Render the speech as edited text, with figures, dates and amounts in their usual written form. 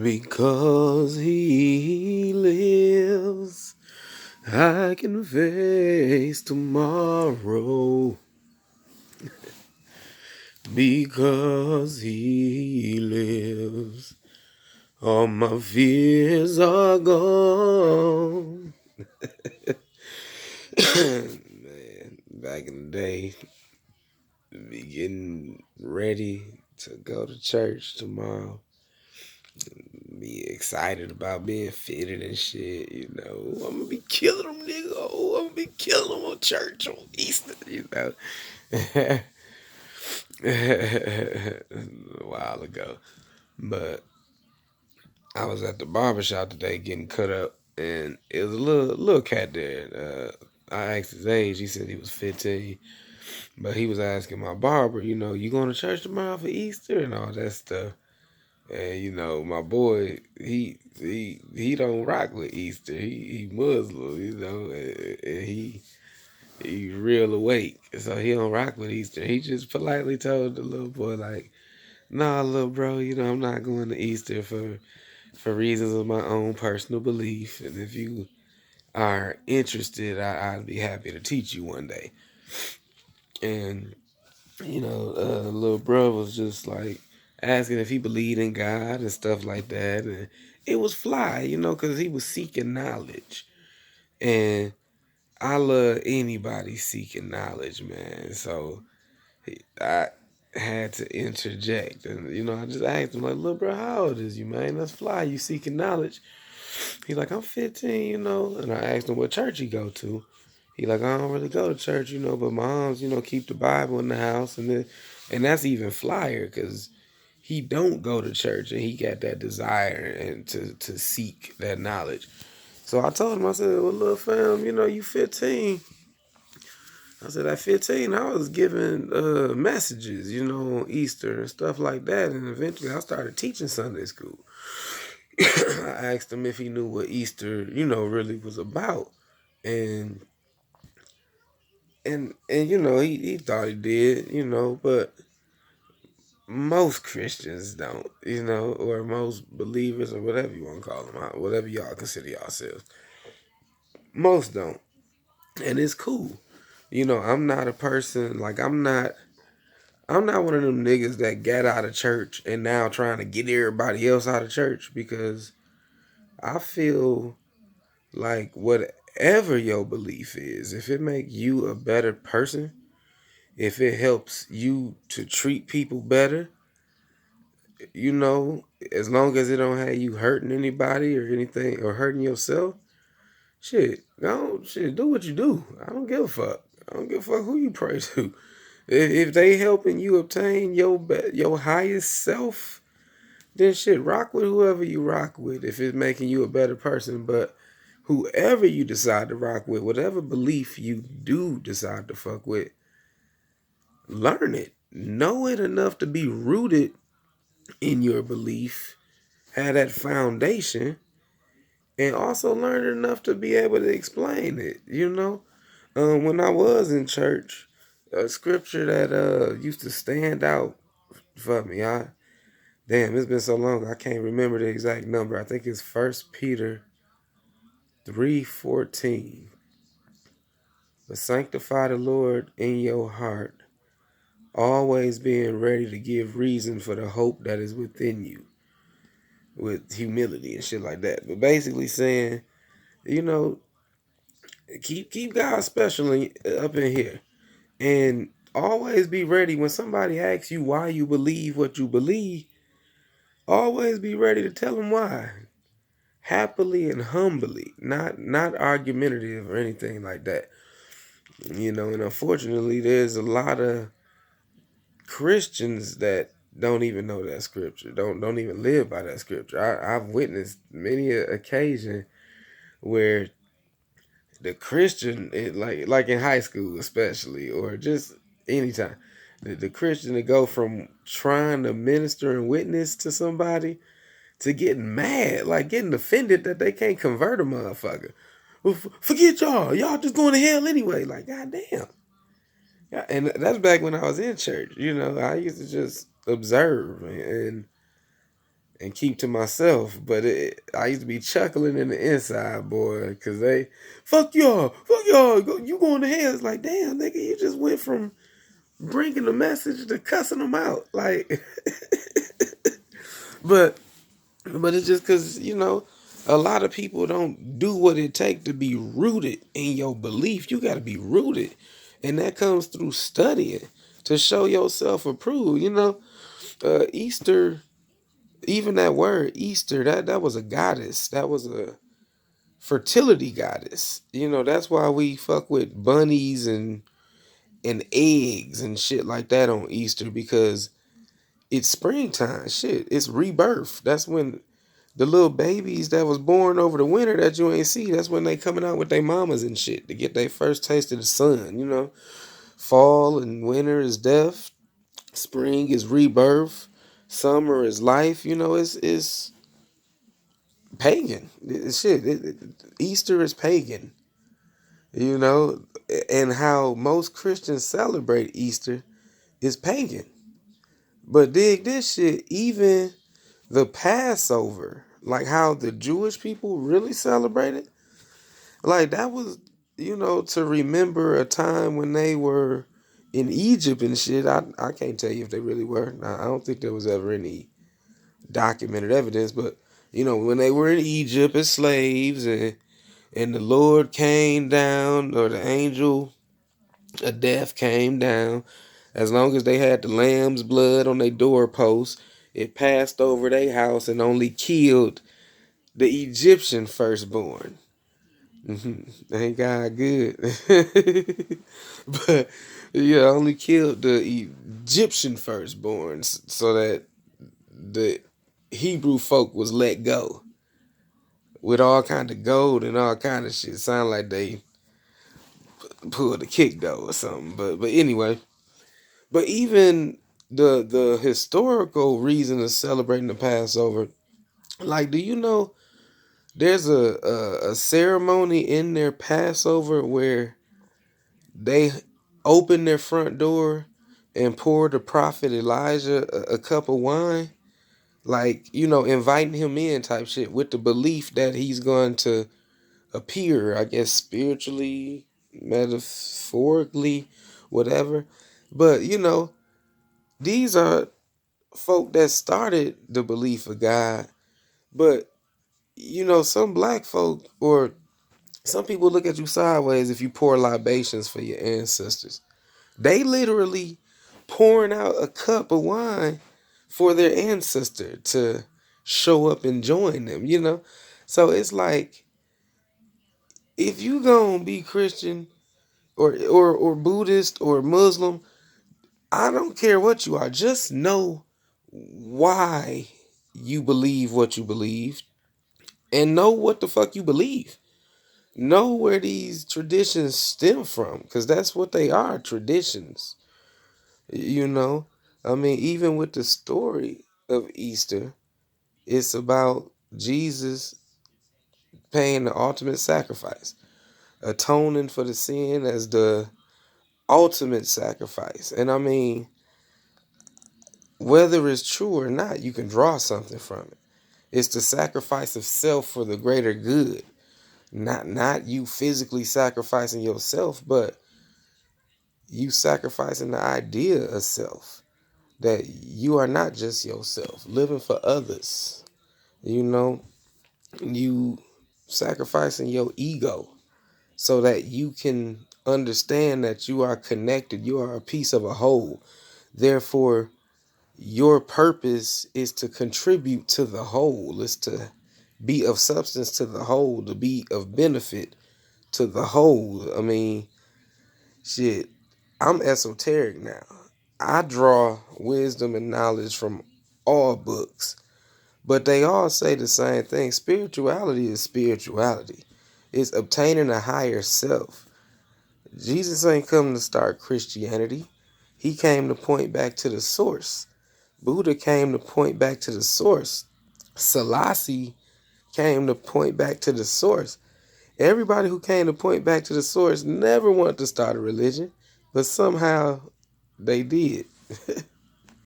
Because he lives, I can face tomorrow. Because he lives, all my fears are gone. Man, back in the day, be getting ready to go to church tomorrow. Be excited about being fitted and shit, you know. I'm gonna be killing them, nigga. Oh, I'm gonna be killing them on church on Easter, you know. A while ago. But I was at the barbershop today getting cut up, and it was a little cat there. I asked his age. He said he was 15. But he was asking my barber, you going to church tomorrow for Easter and all that stuff. And my boy, he don't rock with Easter. He Muslim, and he real awake, so he don't rock with Easter. He just politely told the little boy like, "Nah, little bro, I'm not going to Easter for reasons of my own personal belief. And if you are interested, I'd be happy to teach you one day." And little bro was just like asking if he believed in God and stuff like that, and it was fly, because he was seeking knowledge, and I love anybody seeking knowledge, man. So I had to interject, and I just asked him like, "Little bro, how old is you, man? That's fly. You seeking knowledge?" He's like, "I'm 15, and I asked him what church he go to. He like, "I don't really go to church, but moms, keep the Bible in the house," and that's even flyer because he don't go to church and he got that desire and to seek that knowledge. So I told him, I said, "Well, little fam, you 15." I said, at 15, I was giving messages, on Easter and stuff like that. And eventually I started teaching Sunday school. I asked him if he knew what Easter, really was about. And he thought he did, but most Christians don't, or most believers or whatever you want to call them, whatever y'all consider yourselves. Most don't. And it's cool. I'm not a person like I'm not one of them niggas that got out of church and now trying to get everybody else out of church, because I feel like whatever your belief is, if it make you a better person, if it helps you to treat people better, as long as it don't have you hurting anybody or anything or hurting yourself, shit, do what you do. I don't give a fuck. I don't give a fuck who you pray to. If they helping you obtain your highest self, then shit, rock with whoever you rock with if it's making you a better person. But whoever you decide to rock with, whatever belief you do decide to fuck with, learn it. Know it enough to be rooted in your belief, have that foundation, and also learn enough to be able to explain it. When I was in church, a scripture that used to stand out for me, it's been so long I can't remember the exact number. I think it's 1 Peter 3:14. But sanctify the Lord in your heart, always being ready to give reason for the hope that is within you, with humility and shit like that. But basically saying, you know, keep God special up in here, and always be ready when somebody asks you why you believe what you believe. Always be ready to tell them why, happily and humbly, not argumentative or anything like that. And unfortunately, there's a lot of Christians that don't even know that scripture, don't even live by that scripture. I've witnessed many a occasion where the Christian, like in high school especially, or just anytime, the Christian to go from trying to minister and witness to somebody to getting mad, like getting offended that they can't convert a motherfucker. Well, forget y'all. Y'all just going to hell anyway. Like, goddamn. Yeah, and that's back when I was in church. I used to just observe, and keep to myself. But I used to be chuckling in the inside, boy, because they, fuck y'all, you going to hell. It's like, damn, nigga, you just went from bringing the message to cussing them out. Like, but it's just because, a lot of people don't do what it takes to be rooted in your belief. You got to be rooted. And that comes through studying to show yourself approved. Easter, even that word Easter, that was a goddess. That was a fertility goddess. That's why we fuck with bunnies and eggs and shit like that on Easter, because it's springtime. Shit, it's rebirth. That's when the little babies that was born over the winter that you ain't see, that's when they coming out with their mamas and shit to get their first taste of the sun. Fall and winter is death. Spring is rebirth. Summer is life. It's pagan. Easter is pagan. You know, and how most Christians celebrate Easter is pagan. But dig this shit, even the Passover, like how the Jewish people really celebrated, like that was, to remember a time when they were in Egypt and shit. I can't tell you if they really were. I don't think there was ever any documented evidence, but when they were in Egypt as slaves, and the Lord came down, or the angel of death came down, as long as they had the lamb's blood on their doorposts, it passed over their house and only killed the Egyptian firstborn. Ain't God good? But yeah, only killed the Egyptian firstborns so that the Hebrew folk was let go with all kind of gold and all kind of shit. Sound like they pulled a kick though or something. But anyway, but even the historical reason of celebrating the Passover, like, do you know there's a ceremony in their Passover where they open their front door and pour the prophet Elijah a cup of wine, like, inviting him in type shit, with the belief that he's going to appear, I guess, spiritually, metaphorically, whatever. But these are folk that started the belief of God. But some black folk, or some people, look at you sideways if you pour libations for your ancestors. They literally pouring out a cup of wine for their ancestor to show up and join them. So it's like, if you gonna be Christian or Buddhist or Muslim, I don't care what you are, just know why you believe what you believe, and know what the fuck you believe. Know where these traditions stem from, because that's what they are, traditions. You know, I mean, even with the story of Easter, it's about Jesus paying the ultimate sacrifice, atoning for the sin as the ultimate sacrifice. And I mean, whether it's true or not, you can draw something from it. It's the sacrifice of self for the greater good. Not you physically sacrificing yourself, but you sacrificing the idea of self. That you are not just yourself, living for others. You sacrificing your ego so that you can understand that you are connected, you are a piece of a whole. Therefore, your purpose is to contribute to the whole, is to be of substance to the whole, to be of benefit to the whole. I mean, shit, I'm esoteric now. I draw wisdom and knowledge from all books, but they all say the same thing. Spirituality is spirituality. It's obtaining a higher self. Jesus ain't come to start Christianity. He came to point back to the source. Buddha came to point back to the source. Selassie came to point back to the source. Everybody who came to point back to the source never wanted to start a religion, but somehow they did.